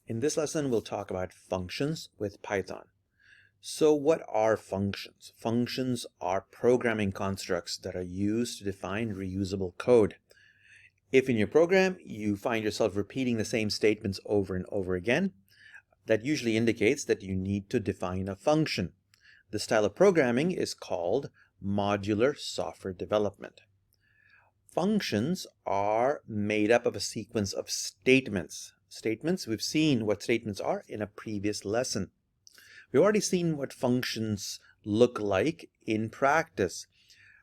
In this lesson, we'll talk about functions with Python. So what are functions? Functions are programming constructs that are used to define reusable code. If in your program you find yourself repeating the same statements over and over again, that usually indicates that you need to define a function. This style of programming is called modular software development. Functions are made up of a sequence of statements. We've seen what statements are in a previous lesson. We've already seen what functions look like in practice.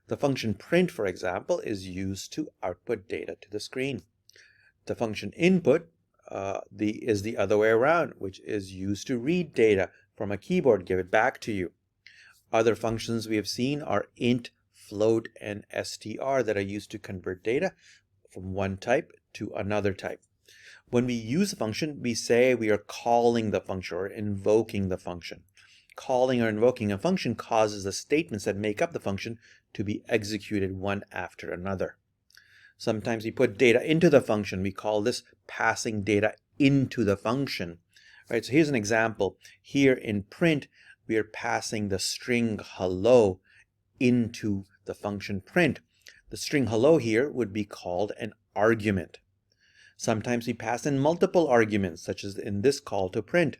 The function print, for example, is used to output data to the screen. The function input is the other way around, which is used to read data from a keyboard, give it back to you. Other functions we have seen are int, float, and str that are used to convert data from one type to another type. When we use a function, we say we are calling the function or invoking the function. Calling or invoking a function causes the statements that make up the function to be executed one after another. Sometimes we put data into the function. We call this passing data into the function. Right, so here's an example. Here in print, we are passing the string hello into the function print. The string hello here would be called an argument. Sometimes we pass in multiple arguments, such as in this call to print,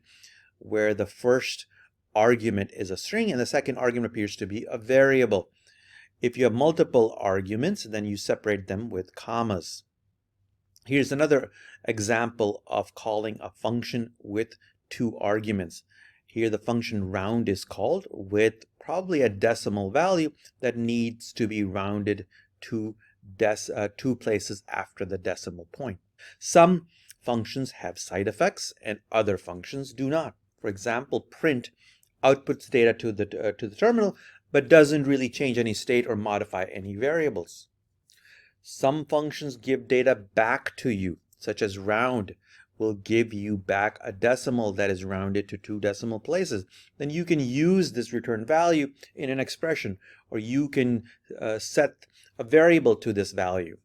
where the first argument is a string and the second argument appears to be a variable. If you have multiple arguments, then you separate them with commas. Here's another example of calling a function with two arguments. Here the function round is called with probably a decimal value that needs to be rounded to two places after the decimal point. Some functions have side effects and other functions do not. For example, print outputs data to the terminal but doesn't really change any state or modify any variables. Some functions give data back to you, such as round will give you back a decimal that is rounded to two decimal places. Then you can use this return value in an expression, or you can set a variable to this value.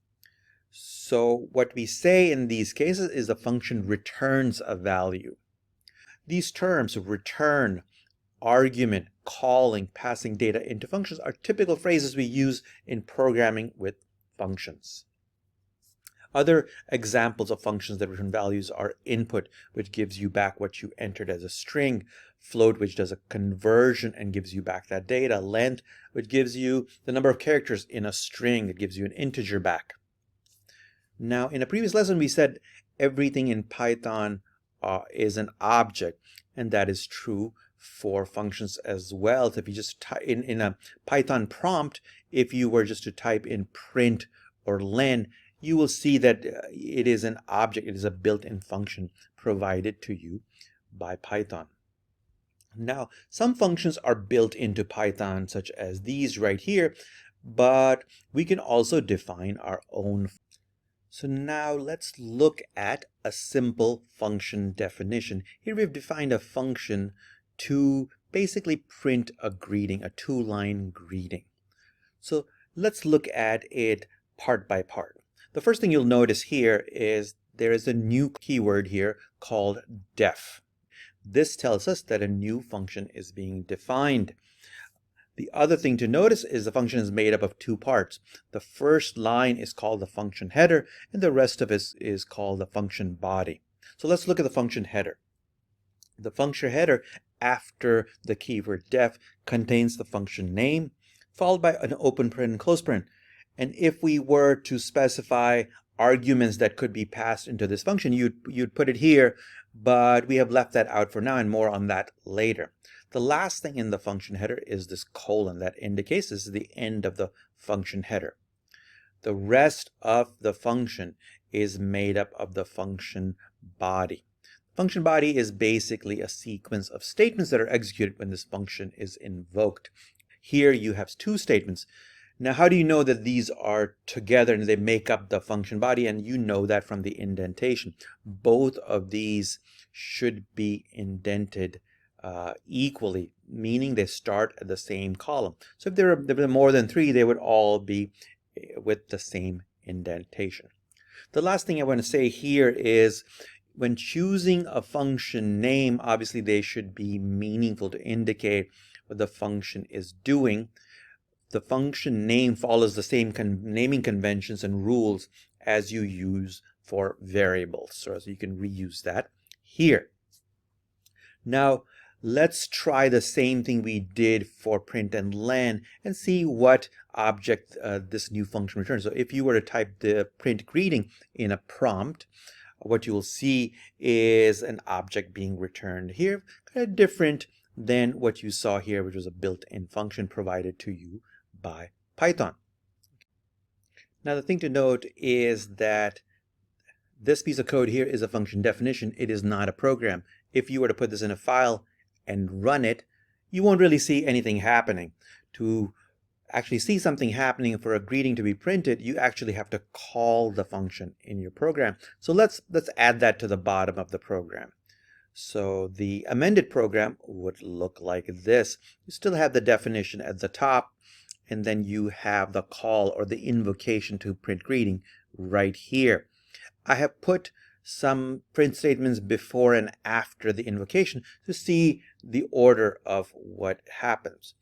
So what we say in these cases is the function returns a value. These terms, return, argument, calling, passing data into functions, are typical phrases we use in programming with functions. Other examples of functions that return values are input, which gives you back what you entered as a string, float, which does a conversion and gives you back that data, length, which gives you the number of characters in a string, it gives you an integer back. Now, in a previous lesson, we said everything in Python is an object, and that is true for functions as well. So if you just type in a Python prompt, if you were just to type in print or len, you will see that it is an object. It is a built-in function provided to you by Python. Now, some functions are built into Python, such as these right here, but we can also define our own. So now let's look at a simple function definition. Here we've defined a function to basically print a greeting, a two-line greeting. So let's look at it part by part. The first thing you'll notice here is there is a new keyword here called def. This tells us that a new function is being defined. The other thing to notice is the function is made up of two parts. The first line is called the function header, and the rest of it is called the function body. So let's look at the function header. The function header after the keyword def contains the function name, followed by an open paren and close paren. And if we were to specify arguments that could be passed into this function, you'd put it here, but we have left that out for now and more on that later. The last thing in the function header is this colon that indicates this is the end of the function header. The rest of the function is made up of the function body. Function body is basically a sequence of statements that are executed when this function is invoked. Here you have two statements. Now, how do you know that these are together and they make up the function body? And you know that from the indentation. Both of these should be indented equally, meaning they start at the same column. So if there are more than three, they would all be with the same indentation. The last thing I want to say here is when choosing a function name, obviously they should be meaningful to indicate what the function is doing. The function name follows the same naming conventions and rules as you use for variables, so you can reuse that here. Now let's try the same thing we did for print and len and see what object this new function returns. So if you were to type the print greeting in a prompt, what you will see is an object being returned here, kind of different than what you saw here, which was a built-in function provided to you by Python. Now the thing to note is that this piece of code here is a function definition. It is not a program. If you were to put this in a file and run it, you won't really see anything happening. To actually see something happening for a greeting to be printed, you actually have to call the function in your program. So let's add that to the bottom of the program. So the amended program would look like this. You still have the definition at the top, and then you have the call or the invocation to print greeting right here. I have put some print statements before and after the invocation to see the order of what happens.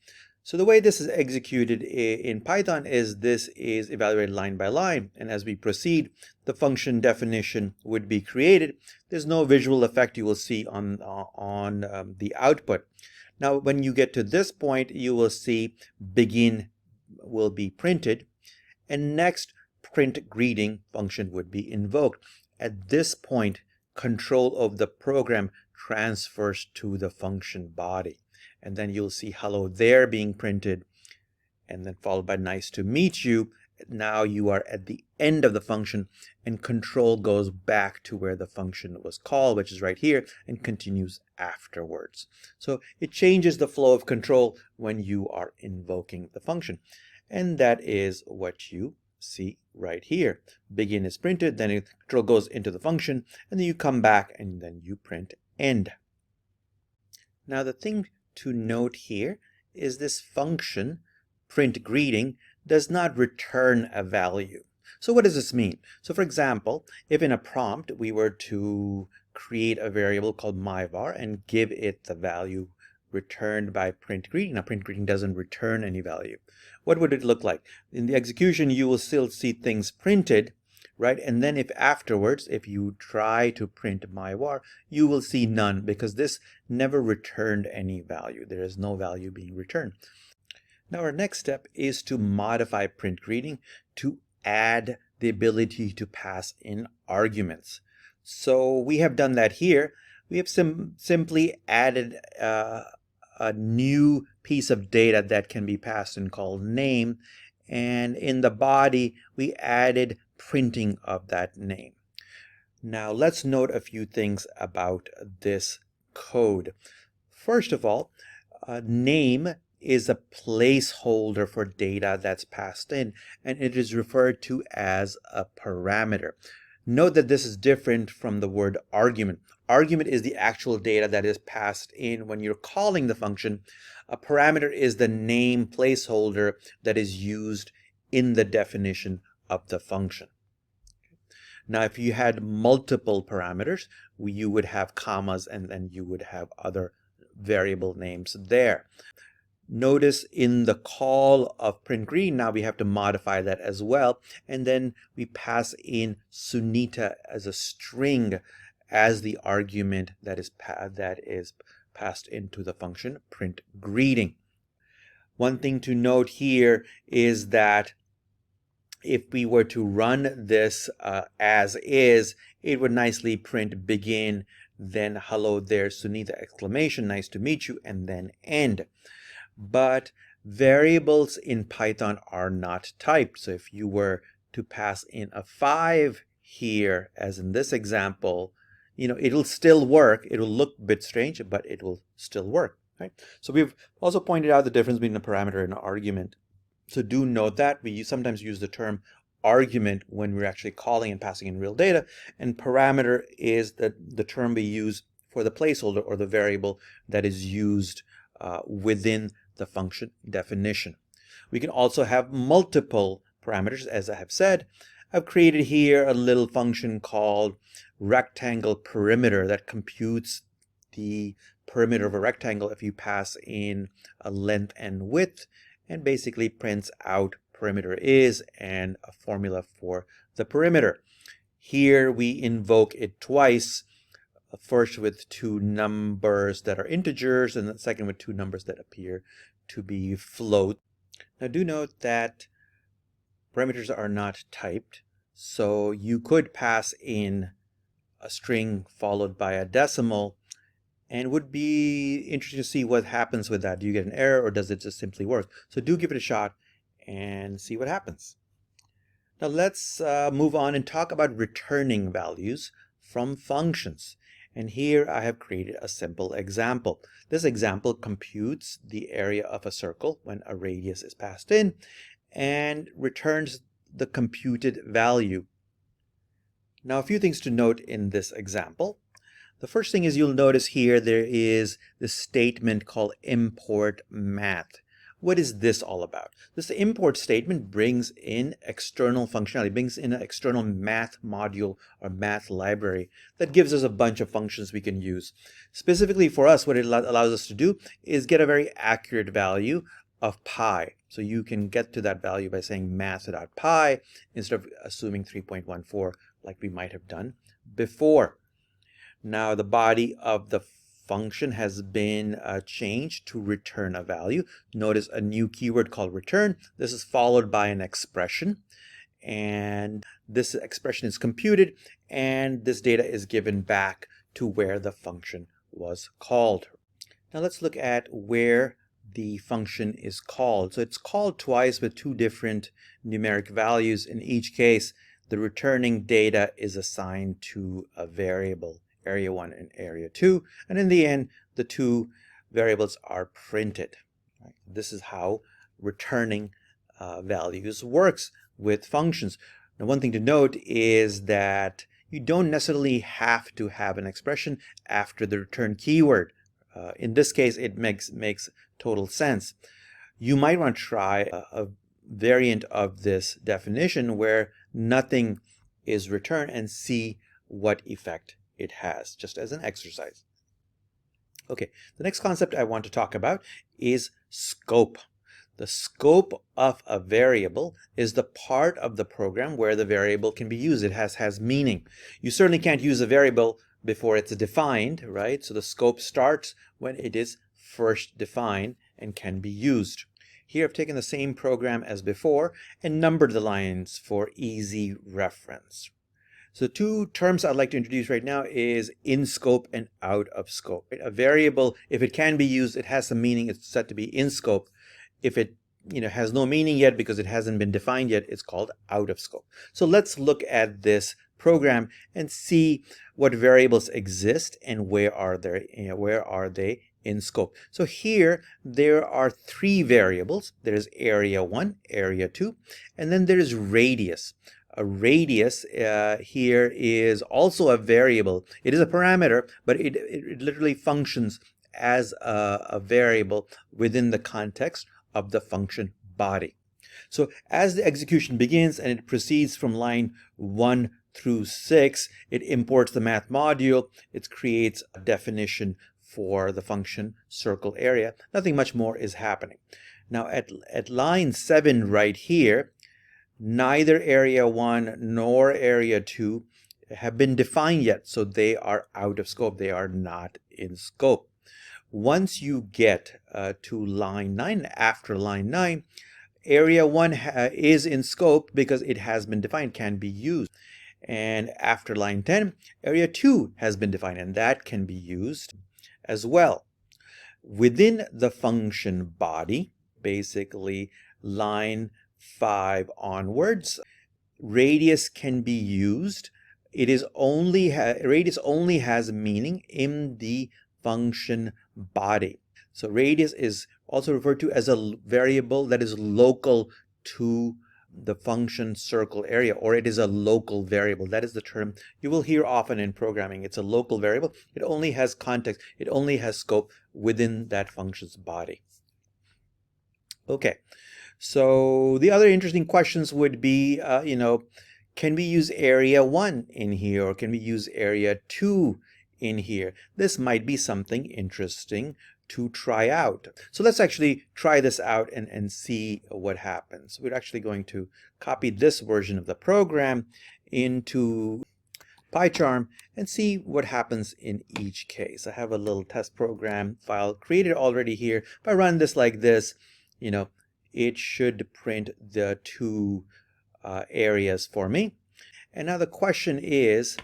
So the way this is executed in Python is this is evaluated line by line, and as we proceed, the function definition would be created. There's no visual effect you will see on the output. Now when you get to this point, you will see begin will be printed, and next print greeting function would be invoked. At this point, control of the program transfers to the function body, and then you'll see hello there being printed, and then followed by nice to meet you. Now you are at the end of the function, and control goes back to where the function was called, which is right here, and continues afterwards. So it changes the flow of control when you are invoking the function, and that is what you see right here. Begin is printed, then control goes into the function, and then you come back and then you print end. Now the thing to note here is this function print greeting does not return a value. So what does this mean? So for example, if in a prompt we were to create a variable called myvar and give it the value returned by print greeting. Now print greeting doesn't return any value. What would it look like? In the execution, you will still see things printed, right? And then if afterwards, if you try to print myvar, you will see none, because this never returned any value. There is no value being returned. Now our next step is to modify print greeting to add the ability to pass in arguments. So we have done that here. We have simply added a new piece of data that can be passed in called name, and in the body we added printing of that name. Now let's note a few things about this code. First of all, name is a placeholder for data that's passed in, and it is referred to as a parameter. Note that this is different from the word argument. Argument is the actual data that is passed in when you're calling the function. A parameter is the name placeholder that is used in the definition of the function. Now if you had multiple parameters, you would have commas, and then you would have other variable names there. Notice in the call of print greeting, now we have to modify that as well, and then we pass in Sunita as a string as the argument that is passed into the function print greeting. One thing to note here is that if we were to run this as is, it would nicely print begin, then hello there Sunita exclamation, nice to meet you, and then end. But variables in Python are not typed. So if you were to pass in a 5 here, as in this example, it'll still work. It'll look a bit strange, but it will still work, right? So we've also pointed out the difference between a parameter and an argument. So do note that we sometimes use the term argument when we're actually calling and passing in real data, and parameter is the term we use for the placeholder or the variable that is used within the function definition. We can also have multiple parameters, as I have said. I've created here a little function called rectangle perimeter that computes the perimeter of a rectangle if you pass in a length and width, and basically prints out perimeter is and a formula for the perimeter. Here we invoke it twice, first with two numbers that are integers and the second with two numbers that appear to be float. Now do note that parameters are not typed, so you could pass in a string followed by a decimal, and would be interesting to see what happens with that. Do you get an error or does it just simply work? So do give it a shot and see what happens. Now let's move on and talk about returning values from functions. And here I have created a simple example. This example computes the area of a circle when a radius is passed in and returns the computed value. Now a few things to note in this example. The first thing is you'll notice here there is this statement called import math. What is this all about? This import statement brings in external functionality, brings in an external math module or math library that gives us a bunch of functions we can use. Specifically for us, what it allows us to do is get a very accurate value of pi. So you can get to that value by saying math.pi instead of assuming 3.14 like we might have done before. Now the body of the function has been changed to return a value. Notice a new keyword called return. This is followed by an expression, and this expression is computed, and this data is given back to where the function was called. Now let's look at where the function is called. So it's called twice with two different numeric values. In each case, the returning data is assigned to a variable, area 1 and area 2, and in the end the two variables are printed. This is how returning values works with functions. Now one thing to note is that you don't necessarily have to have an expression after the return keyword. In this case it makes total sense. You might want to try a variant of this definition where nothing is returned and see what effect it has, just as an exercise. Okay, the next concept I want to talk about is scope. The scope of a variable is the part of the program where the variable can be used. It has meaning. You certainly can't use a variable before it's defined, right? So the scope starts when it is first defined and can be used. Here I've taken the same program as before and numbered the lines for easy reference. So two terms I'd like to introduce right now is in scope and out of scope. A variable, if it can be used, it has some meaning, it's set to be in scope. If it has no meaning yet because it hasn't been defined yet, it's called out of scope. So let's look at this program and see what variables exist and where are they in scope. So here there are three variables. There's area 1, area 2, and then there is radius. A radius here is also a variable. It is a parameter, but it literally functions as a variable within the context of the function body. So as the execution begins and it proceeds from line 1 through 6, it imports the math module. It creates a definition for the function circle area. Nothing much more is happening. Now at line 7 right here, neither area 1 nor area 2 have been defined yet, so they are out of scope. They are not in scope. Once you get to line 9, after line 9, area 1 is in scope because it has been defined, can be used. And after line 10, area 2 has been defined, and that can be used as well. Within the function body, basically line 5 onwards, radius can be used. Radius only has meaning in the function body. So radius is also referred to as a variable that is local to the function circle area, or it is a local variable. That is the term you will hear often in programming. It's a local variable. It only has context. It only has scope within that function's body. Okay. So the other interesting questions would be, Can we use area 1 in here, or can we use area 2 in here? This might be something interesting to try out. So let's actually try this out and see what happens. We're actually going to copy this version of the program into PyCharm and see what happens in each case. I have a little test program file created already here. If I run this like this, you know, it should print the two areas for me. And now the question is,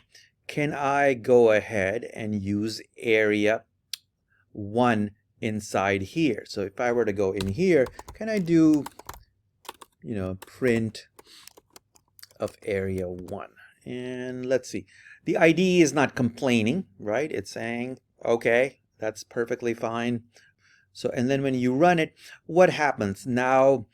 can I go ahead and use area 1 inside here? So if I were to go in here, can I do, you know, print of area 1? And let's see. The IDE is not complaining, right? It's saying, okay, that's perfectly fine. So, and then when you run it, what happens? Now,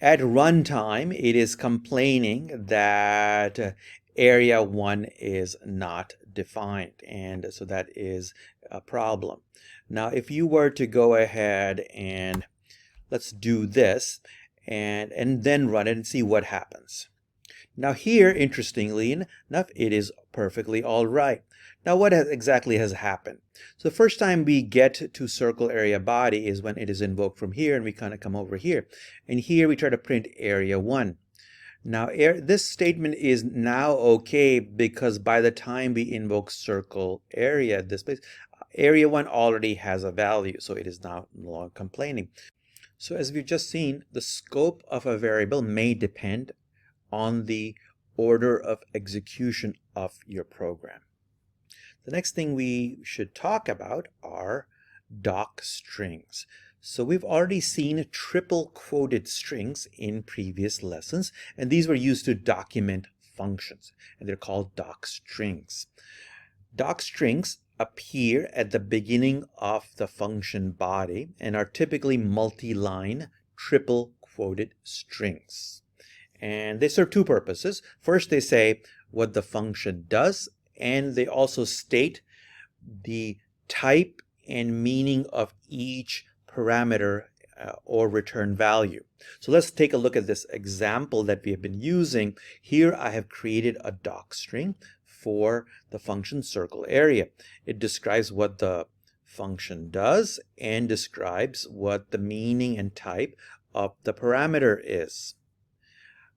at runtime, it is complaining that area 1 is not defined, and so that is a problem. Now, if you were to go ahead and let's do this and then run it and see what happens. Now here, interestingly enough, it is perfectly all right. Now what exactly has happened? So the first time we get to circle area body is when it is invoked from here, and we kind of come over here. And here we try to print area 1. Now this statement is now okay because by the time we invoke circle area at this place, area 1 already has a value, so it is now no longer complaining. So as we've just seen, the scope of a variable may depend on the order of execution of your program. The next thing we should talk about are docstrings. So we've already seen triple quoted strings in previous lessons, and these were used to document functions, and they're called docstrings. Docstrings appear at the beginning of the function body and are typically multi-line triple quoted strings. And they serve two purposes. First, they say what the function does, and they also state the type and meaning of each parameter or return value. So let's take a look at this example that we have been using. Here I have created a docstring for the function circle area. It describes what the function does and describes what the meaning and type of the parameter is.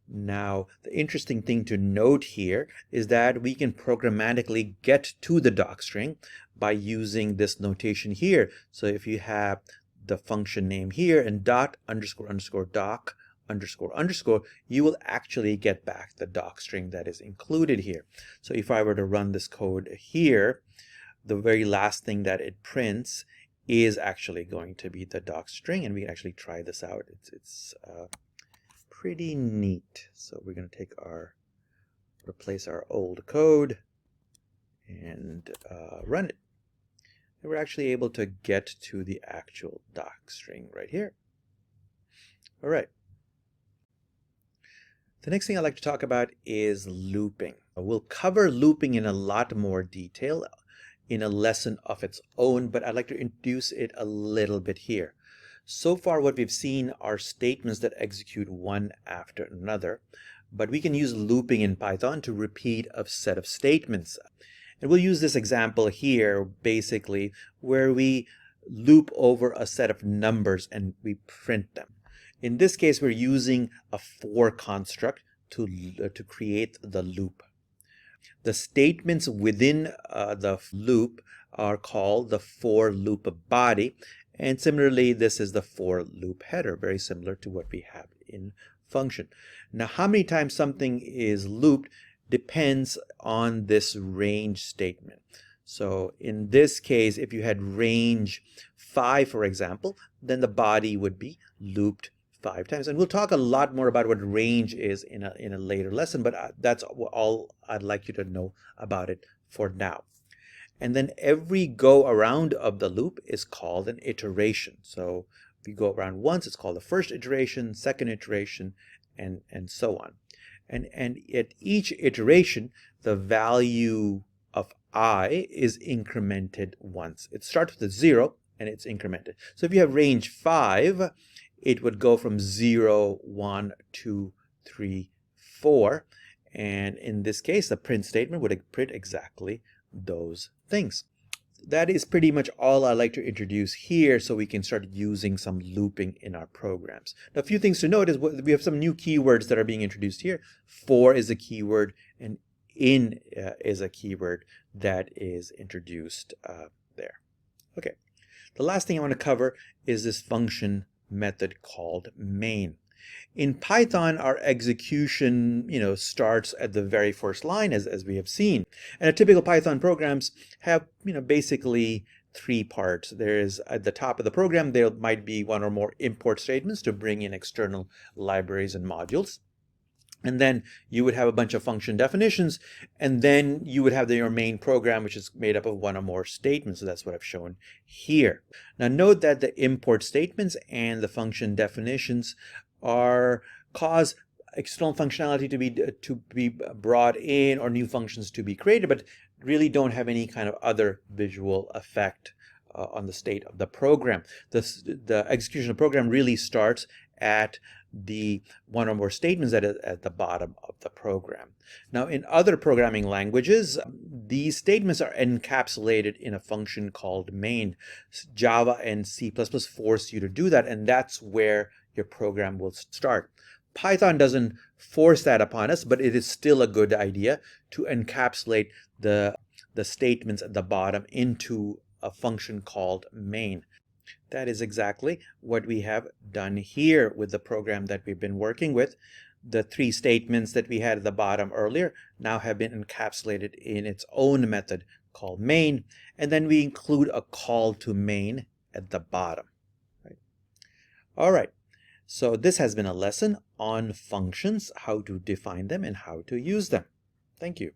Now, the interesting thing to note here is that we can programmatically get to the docstring by using this notation here. So if you have the function name here and dot underscore underscore doc underscore underscore, you will actually get back the docstring that is included here. So if I were to run this code here, the very last thing that it prints is actually going to be the docstring, and we can actually try this out. It's pretty neat. So we're going to replace our old code and run it. And we're actually able to get to the actual docstring right here. All right. The next thing I'd like to talk about is looping. We'll cover looping in a lot more detail in a lesson of its own, but I'd like to introduce it a little bit here. So far what we've seen are statements that execute one after another, but we can use looping in Python to repeat a set of statements. And we'll use this example here basically where we loop over a set of numbers and we print them. In this case, we're using a for construct to create the loop. The statements within the loop are called the for loop body. And similarly, this is the for loop header, very similar to what we have in function. Now, how many times something is looped depends on this range statement. So in this case, if you had range 5, for example, then the body would be looped 5 times. And we'll talk a lot more about what range is in a later lesson, but that's all I'd like you to know about it for now. And then every go around of the loop is called an iteration. So if you go around once, it's called the first iteration, second iteration, and so on. And at each iteration, the value of I is incremented once. It starts with a 0 and it's incremented. So if you have range 5, it would go from 0, 1, 2, 3, 4. And in this case, the print statement would print exactly those things. That is pretty much all I'd like to introduce here so we can start using some looping in our programs. Now, a few things to note is we have some new keywords that are being introduced here. For is a keyword, and in is a keyword that is introduced there. Okay. The last thing I want to cover is this function method called main. In Python, our execution, starts at the very first line, as we have seen. And a typical Python programs have, basically three parts. There is at the top of the program, there might be one or more import statements to bring in external libraries and modules. And then you would have a bunch of function definitions, and then you would have your main program, which is made up of one or more statements. So that's what I've shown here. Now note that the import statements and the function definitions cause external functionality to be brought in or new functions to be created, but really don't have any kind of other visual effect on the state of the program. The execution of the program really starts at the one or more statements at the bottom of the program. Now, in other programming languages, these statements are encapsulated in a function called main. Java and C++ force you to do that, and that's where your program will start. Python doesn't force that upon us, but it is still a good idea to encapsulate the statements at the bottom into a function called main. That is exactly what we have done here with the program that we've been working with. The three statements that we had at the bottom earlier now have been encapsulated in its own method called main, and then we include a call to main at the bottom. Right? All right. So this has been a lesson on functions, how to define them and how to use them. Thank you.